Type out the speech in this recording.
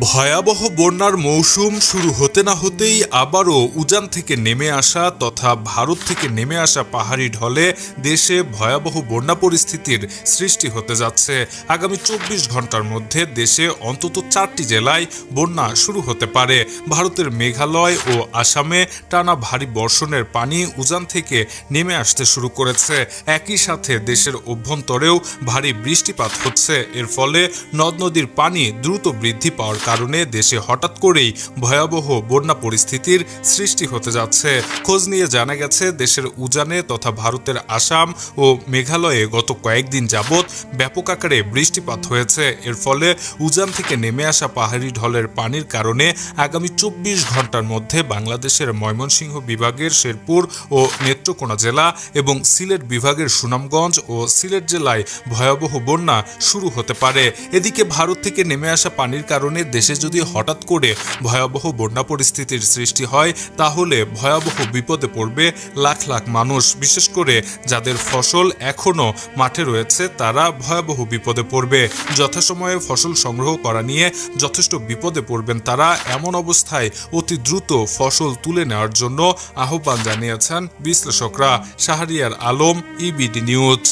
ভয়াবহ বন্যার মৌসুম শুরু হতে না হতেই আবারও উজান থেকে নেমে আসা তথা ভারত থেকে নেমে আসা পাহাড়ি ঢলে দেশে ভয়াবহ বন্যা পরিস্থিতির সৃষ্টি হতে যাচ্ছে। আগামী ২৪ ঘন্টার মধ্যে দেশে অন্তত ৪টি জেলায় বন্যা শুরু হতে পারে। ভারতের মেঘালয় ও আসামে টানা ভারী বর্ষণের পানি উজান থেকে নেমে আসতে শুরু করেছে। একই সাথে দেশের অভ্যন্তরেও ভারী বৃষ্টিপাত হচ্ছে। এর ফলে নদ নদীর পানি দ্রুত বৃদ্ধি পাওয়ার কারণে দেশে হঠাৎ করেই ভয়াবহ বন্যা পরিস্থিতির সৃষ্টি হতে যাচ্ছে। খোঁজ নিয়ে জানা গেছে দেশের উজানে তথা ভারতের আসাম ও মেঘালয়ে গত কয়েকদিন যাবৎ ব্যাপক আকারে বৃষ্টিপাত হয়েছে। এর ফলে উজান থেকে নেমে আসা পাহাড়ি ঢলের পানির কারণে আগামী ২৪ ঘন্টার মধ্যে বাংলাদেশের ময়মনসিংহ বিভাগের শেরপুর ও নেত্রকোনা জেলা এবং সিলেট বিভাগের সুনামগঞ্জ ও সিলেট জেলায় ভয়াবহ বন্যা শুরু হতে পারে। এদিকে ভারত থেকে নেমে আসা পানির কারণে দেশে যদি হঠাৎ করে ভয়াবহ বন্যা পরিস্থিতির সৃষ্টি হয় তাহলে ভয়াবহ বিপদে পড়বে লাখ লাখ মানুষ। বিশেষ করে যাদের ফসল এখনো মাঠে রয়েছে তারা ভয়াবহ বিপদে পড়বে। যথাসময়ে ফসল সংগ্রহ করা নিয়ে যথেষ্ট বিপদে পড়বেন তারা। এমন অবস্থায় অতি দ্রুত ফসল তুলে নেওয়ার জন্য আহ্বান জানিয়েছেন বিশ্লেষকরা। Shahriar Alam, EBD news.